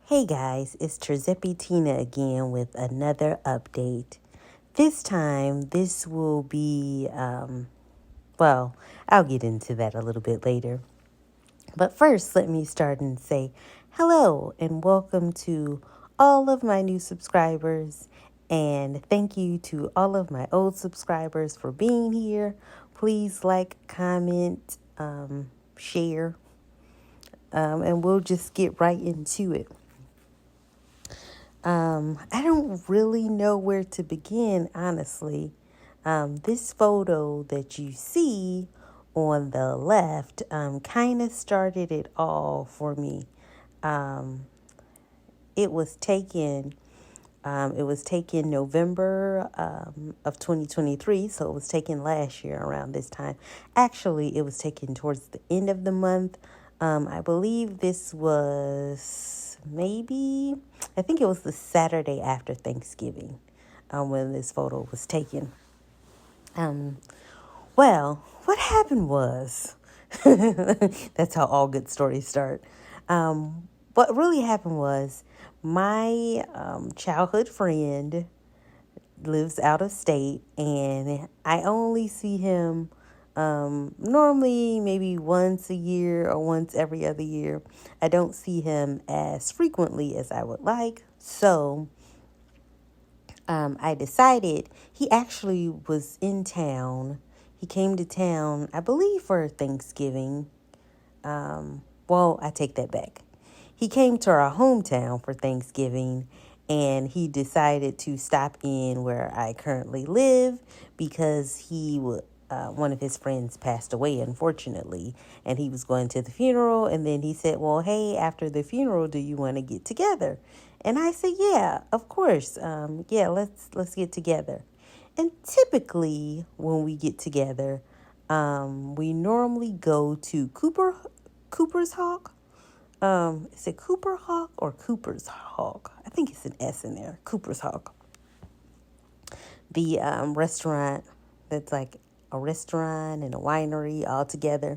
Hey guys, it's Tirzepatide again with another update. This time, this will be, I'll get into that a little bit later. But first, let me start and say hello and welcome to all of my new subscribers. And thank you to all of my old subscribers for being here. Please like, comment, share, and we'll just get right into it. I don't really know where to begin, honestly. This photo that you see on the left kind of started it all for me. Um, it was taken. It was taken November of 2023, so it was taken last year around this time. Actually, it was taken towards the end of the month. I believe this was I think it was the Saturday after Thanksgiving when this photo was taken. Um, what happened was, that's how all good stories start. What really happened was my childhood friend lives out of state, and I only see him normally maybe once a year or once every other year. I don't see him as frequently as I would like. So I decided he actually was in town. He came to town, I believe, for Thanksgiving. I take that back. He came to our hometown for Thanksgiving, and he decided to stop in where I currently live because one of his friends passed away, unfortunately, and he was going to the funeral. And then he said, "Well, hey, after the funeral, do you want to get together?" And I said, "Yeah, of course. Yeah, let's get together." And typically, when we get together, we normally go to Cooper's Hawk. Is it Cooper Hawk or Cooper's Hawk? I think it's an S in there. Cooper's Hawk. The restaurant that's like a restaurant and a winery all together.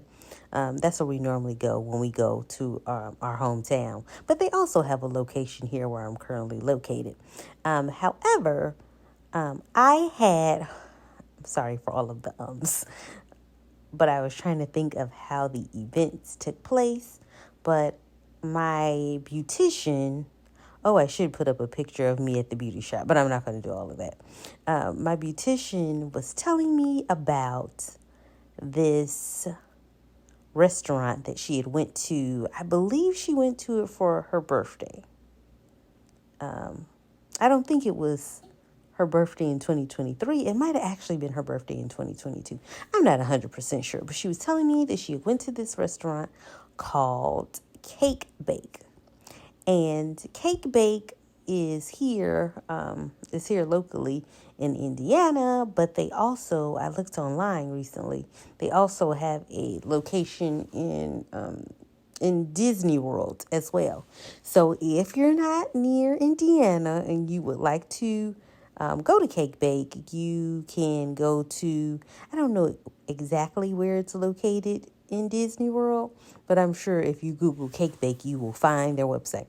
That's where we normally go when we go to our hometown. But they also have a location here where I'm currently located. However, I'm sorry for all of the but I was trying to think of how the events took place. But my beautician, I should put up a picture of me at the beauty shop, but I'm not going to do all of that. My beautician was telling me about this restaurant that she had went to. I believe she went to it for her birthday. I don't think it was her birthday in 2023. It might have actually been her birthday in 2022. I'm not 100% sure, but she was telling me that she went to this restaurant called Cake Bake. And Cake Bake is here locally in Indiana, but they also, I looked online recently, they also have a location in Disney World as well. So if you're not near Indiana and you would like to go to Cake Bake, you can go to, I don't know exactly where it's located in Disney World, but I'm sure if you Google Cake Bake, you will find their website.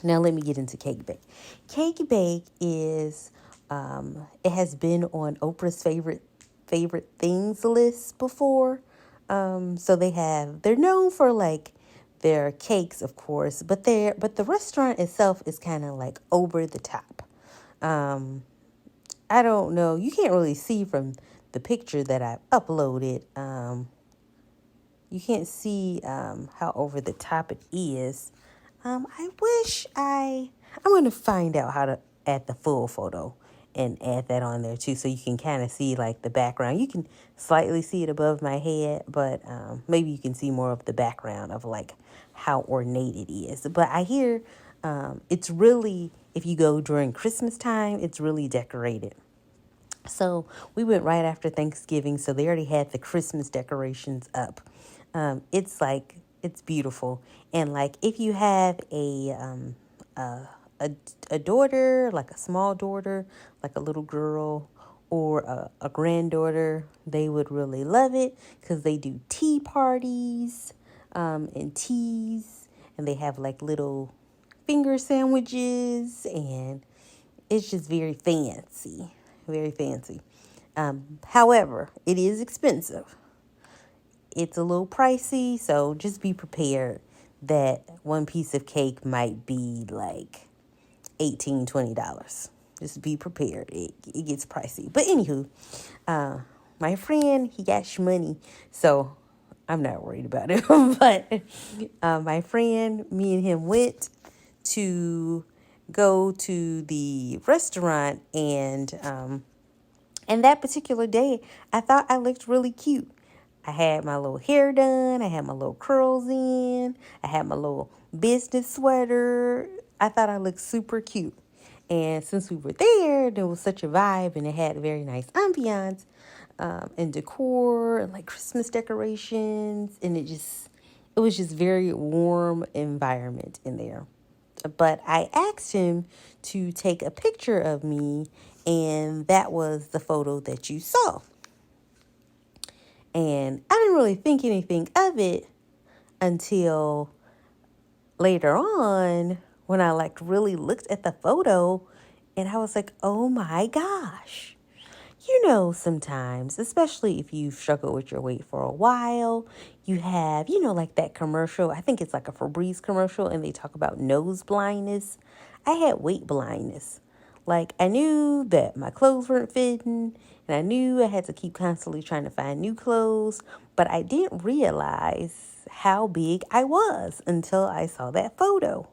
Now let me get into Cake Bake. Cake Bake is, it has been on Oprah's favorite things list before. So they're known for like their cakes, of course, but the restaurant itself is kind of like over the top. I don't know. You can't really see from the picture that I've uploaded. You can't see how over the top it is. I'm going to find out how to add the full photo and add that on there too, so you can kind of see like the background. You can slightly see it above my head, but maybe you can see more of the background of like how ornate it is. But I hear it's really, if you go during Christmas time, it's really decorated. So we went right after Thanksgiving, so they already had the Christmas decorations up. It's beautiful, and like if you have a daughter, like a small daughter, like a little girl, or a granddaughter, they would really love it because they do tea parties and teas, and they have like little finger sandwiches, and it's just very fancy, very fancy. However, it is expensive. It's a little pricey, so just be prepared that one piece of cake might be like $18-20. Just be prepared. It gets pricey. But anywho, my friend, he got money, so I'm not worried about it. But my friend, me and him went to go to the restaurant, and that particular day, I thought I looked really cute. I had my little hair done. I had my little curls in. I had my little business sweater. I thought I looked super cute. And since we were there was such a vibe, and it had a very nice ambiance and decor and like Christmas decorations. And it was just very warm environment in there. But I asked him to take a picture of me, and that was the photo that you saw. And I didn't really think anything of it until later on when I like really looked at the photo, and I was like, oh my gosh. You know, sometimes, especially if you've struggled with your weight for a while, you have, like that commercial. I think it's like a Febreze commercial, and they talk about nose blindness. I had weight blindness. Like, I knew that my clothes weren't fitting, and I knew I had to keep constantly trying to find new clothes, but I didn't realize how big I was until I saw that photo.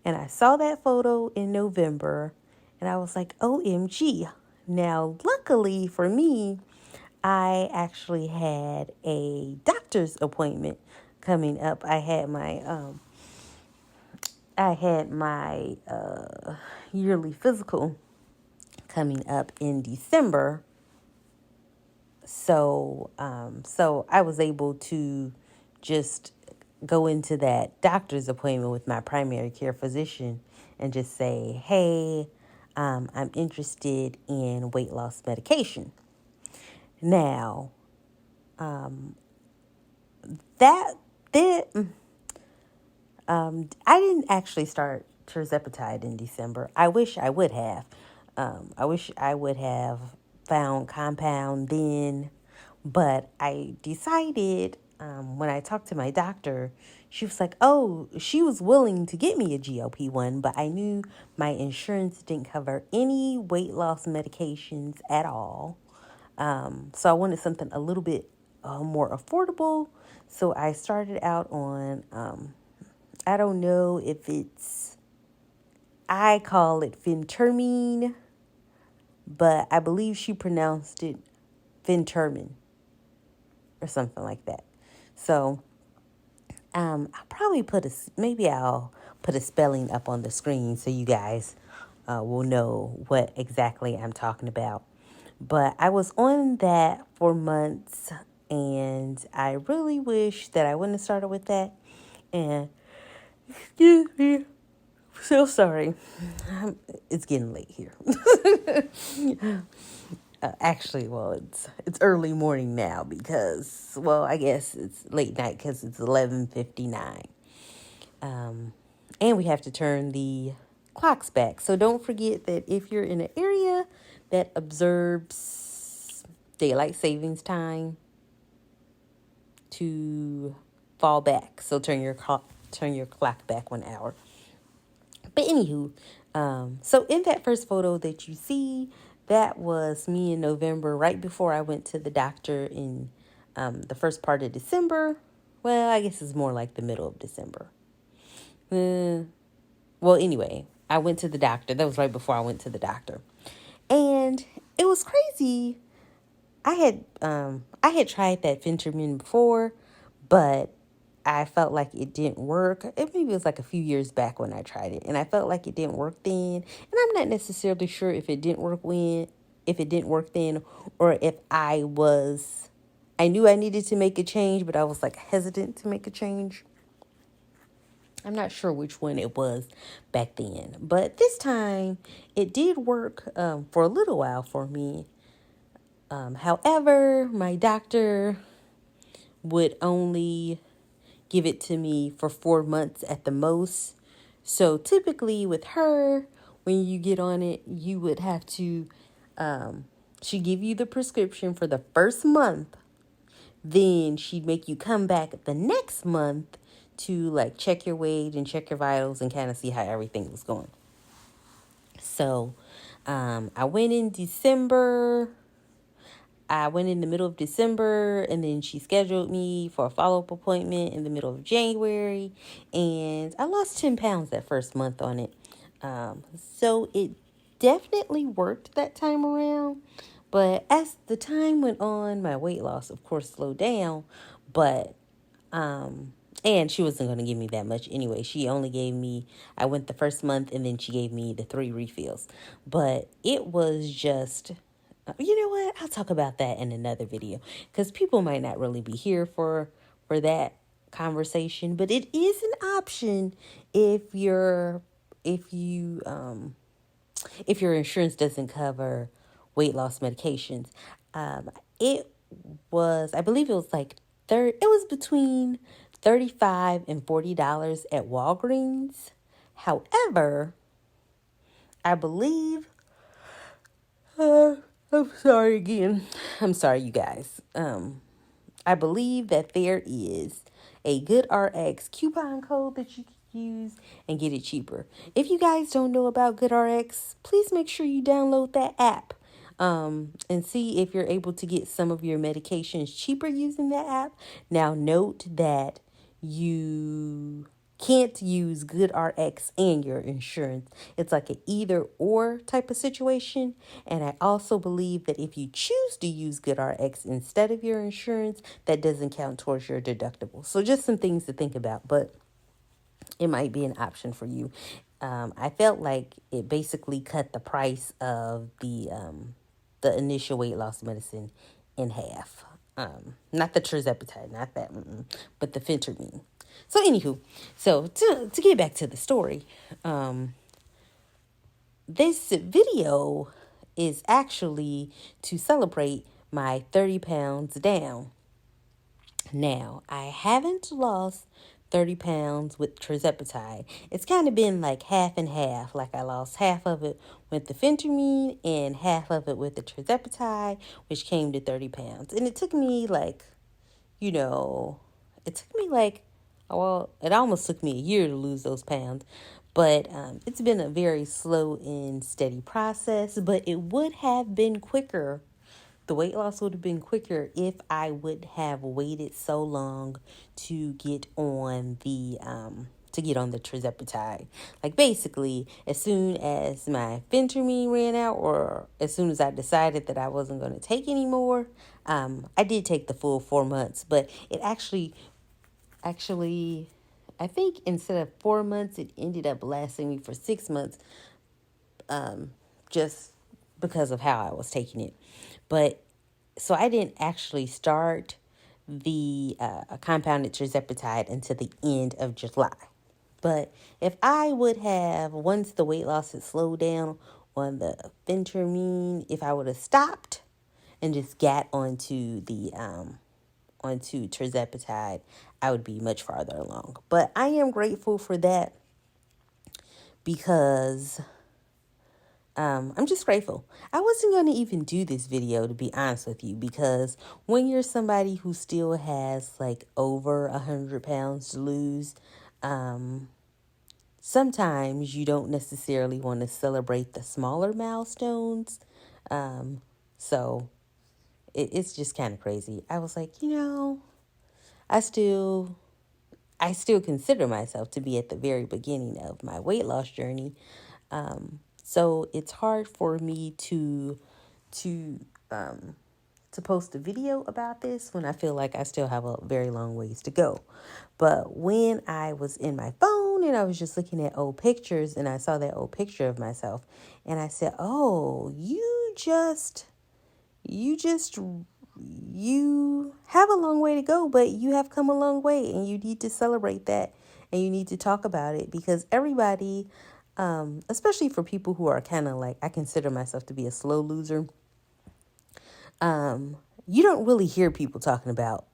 And I saw that photo in November, and I was like, OMG. Now, luckily for me, I actually had a doctor's appointment coming up. I had my yearly physical coming up in December. So I was able to just go into that doctor's appointment with my primary care physician and just say, hey, I'm interested in weight loss medication. Now, that I didn't actually start Tirzepatide in December. I wish I would have. I wish I would have found compound then, but I decided when I talked to my doctor, she was like, oh, she was willing to get me a GLP1, but I knew my insurance didn't cover any weight loss medications at all. So I wanted something a little bit more affordable. So I started out on, I don't know if I call it Phentermine, but I believe she pronounced it Phentermine or something like that. So I'll probably I'll put a spelling up on the screen so you guys will know what exactly I'm talking about. But I was on that for months, and I really wish that I wouldn't have started with that. And excuse me, so sorry. It's getting late here. Actually, it's early morning now because, I guess it's late night because it's 11:59. And we have to turn the clocks back. So don't forget that if you're in an area that observes daylight savings time, to fall back. So turn your clock back 1 hour. But anywho, so in that first photo that you see, that was me in November, right before I went to the doctor in the first part of December. Well, I guess it's more like the middle of December. Anyway, I went to the doctor. That was right before I went to the doctor. And it was crazy. I had tried that Phentermine before, but I felt like it didn't work. Maybe it was like a few years back when I tried it, and I felt like it didn't work then. And I'm not necessarily sure if it didn't work then, or if I knew I needed to make a change, but I was like hesitant to make a change. I'm not sure which one it was back then, but this time it did work for a little while for me. However, my doctor would only give it to me for 4 months at the most. So typically with her, when you get on it, you would have to, she'd give you the prescription for the first month. Then she'd make you come back the next month to like check your weight and check your vitals and kind of see how everything was going. So I went in December. I went in the middle of December, and then she scheduled me for a follow-up appointment in the middle of January, and I lost 10 pounds that first month on it. So it definitely worked that time around, but as the time went on, my weight loss, of course, slowed down, but and she wasn't going to give me that much anyway. She only gave me, I went the first month, and then she gave me the 3 refills. But it was just, you know what? I'll talk about that in another video, because people might not really be here for that conversation. But it is an option if if your insurance doesn't cover weight loss medications. It was, I believe it was like it was between $35 and $40 at Walgreens. However, I believe, I'm sorry again. I'm sorry, you guys. I believe that there is a GoodRx coupon code that you can use and get it cheaper. If you guys don't know about GoodRx, please make sure you download that app and see if you're able to get some of your medications cheaper using that app. Now, note that you can't use GoodRx and your insurance. It's like an either or type of situation. And I also believe that if you choose to use GoodRx instead of your insurance, that doesn't count towards your deductible. So just some things to think about, but it might be an option for you. I felt like it basically cut the price of the initial weight loss medicine in half. Not the Tirzepatide, not that, but the Phentermine. So anywho, so to get back to the story, this video is actually to celebrate my 30 pounds down. Now, I haven't lost 30 pounds with Tirzepatide. It's kind of been like half and half. Like I lost half of it with the Phentermine and half of it with the Tirzepatide, which came to 30 pounds. And it took me like, well, it almost took me a year to lose those pounds. But it's been a very slow and steady process. But it would have been quicker. The weight loss would have been quicker if I would have waited so long to get on the Tirzepatide. Like basically, as soon as my Phentermine ran out, or as soon as I decided that I wasn't going to take anymore, I did take the full 4 months. But it actually, I think instead of 4 months, it ended up lasting me for 6 months, just because of how I was taking it. But so I didn't actually start the compounded Tirzepatide until the end of July. But if I would have, once the weight loss had slowed down on the Phentermine, if I would have stopped and just got onto Tirzepatide, I would be much farther along. But I am grateful for that because I'm just grateful. I wasn't going to even do this video, to be honest with you, because when you're somebody who still has like over 100 pounds to lose, sometimes you don't necessarily want to celebrate the smaller milestones. So it's just kind of crazy. I was like, I still consider myself to be at the very beginning of my weight loss journey. So it's hard for me to post a video about this when I feel like I still have a very long ways to go. But when I was in my phone and I was just looking at old pictures and I saw that old picture of myself and I said, "Oh, you have a long way to go, but you have come a long way and you need to celebrate that and you need to talk about it," because everybody, especially for people who are kind of like, I consider myself to be a slow loser. You don't really hear people talking about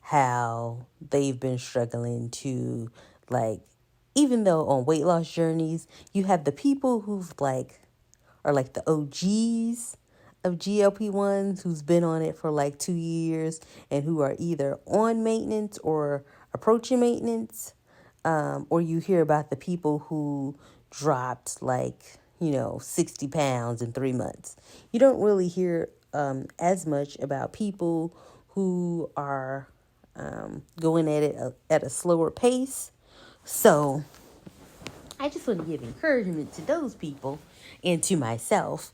how they've been struggling to like even though on weight loss journeys, you have the people who've like, are like the OGs of GLP1s who's been on it for like 2 years and who are either on maintenance or approaching maintenance. Or you hear about the people who dropped like, 60 pounds in 3 months. You don't really hear as much about people who are going at it at a slower pace. So I just want to give encouragement to those people and to myself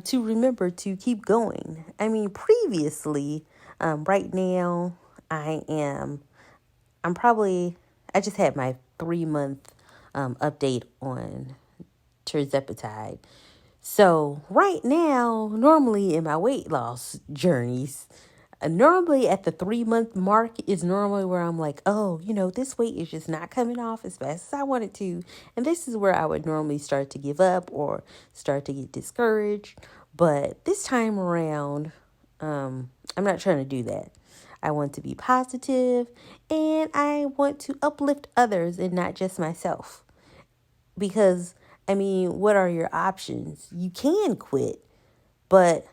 to remember to keep going. I mean, previously, right now, I'm probably, I just had my 3 month update on Tirzepatide. So right now, normally in my weight loss journeys, normally at the 3 month mark is normally where I'm like, oh, this weight is just not coming off as fast as I want it to. And this is where I would normally start to give up or start to get discouraged. But this time around, I'm not trying to do that. I want to be positive and I want to uplift others and not just myself. Because, I mean, what are your options? You can quit, but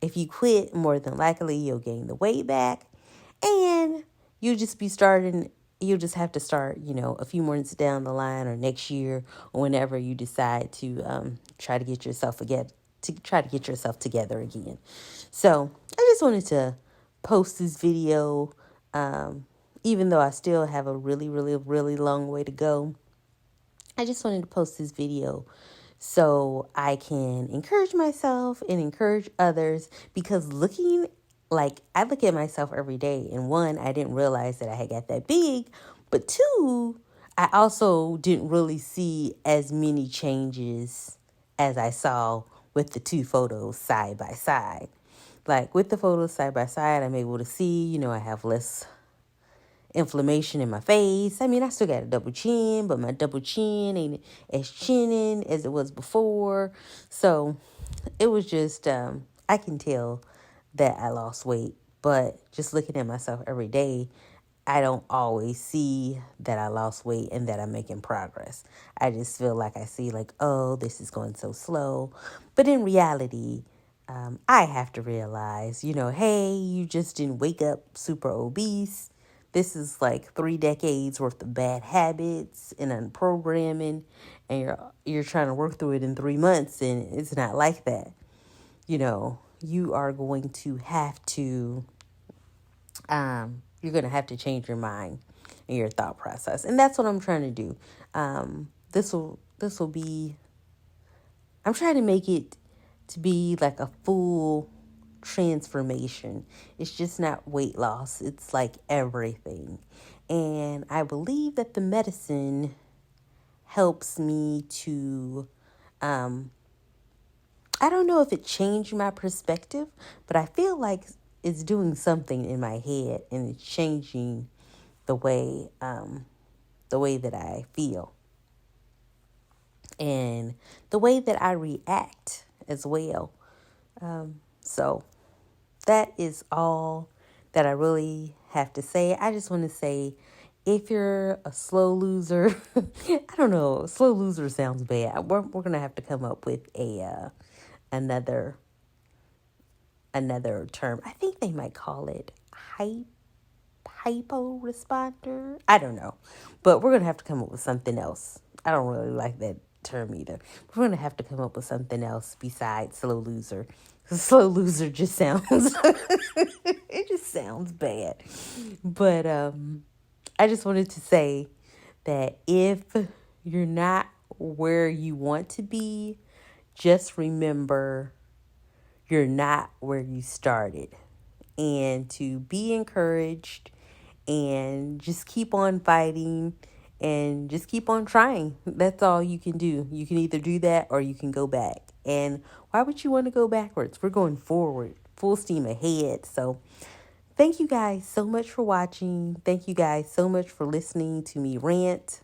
if you quit, more than likely you'll gain the weight back and you'll just have to start, a few months down the line or next year or whenever you decide to try to get yourself together again. So I just wanted to post this video, even though I still have a really, really, really long way to go. I just wanted to post this video so I can encourage myself and encourage others, because I look at myself every day, and one, I didn't realize that I had got that big, but two, I also didn't really see as many changes as I saw with the two photos side by side. Like with the photos side by side, I'm able to see, I have less inflammation in my face. I mean, I still got a double chin, but my double chin ain't as chinning as it was before. So it was just, I can tell that I lost weight, but just looking at myself every day, I don't always see that I lost weight and that I'm making progress. I just feel like I see like, oh, this is going so slow. But in reality, I have to realize, hey, you just didn't wake up super obese. This is like 3 decades worth of bad habits and unprogramming, and you're trying to work through it in 3 months, and it's not like that. You are going to have to you're going to have to change your mind and your thought process, and that's what I'm trying to do. This will be. I'm trying to make it to be like a full transformation. It's just not weight loss. It's like everything. And I believe that the medicine helps me to, I don't know if it changed my perspective, but I feel like it's doing something in my head and it's changing the way that I feel and the way that I react as well. So that is all that I really have to say. I just want to say, if you're a slow loser, I don't know, slow loser sounds bad. We're going to have to come up with another term. I think they might call it hypo responder. I don't know, but we're going to have to come up with something else. I don't really like that term either. We're going to have to come up with something else besides slow loser. Slow loser just sounds, it just sounds bad. But I just wanted to say that if you're not where you want to be, just remember you're not where you started. And to be encouraged and just keep on fighting and just keep on trying. That's all you can do. You can either do that or you can go back. And why would you want to go backwards? We're going forward, full steam ahead. So thank you guys so much for watching. Thank you guys so much for listening to me rant.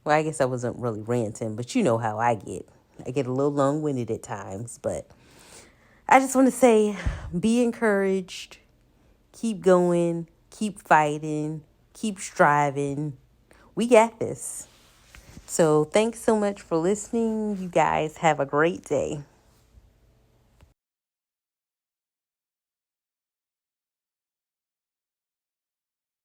Well, I guess I wasn't really ranting, but you know how I get. I get a little long-winded at times, but I just want to say, be encouraged, keep going, keep fighting, keep striving. We got this. So thanks so much for listening. You guys have a great day.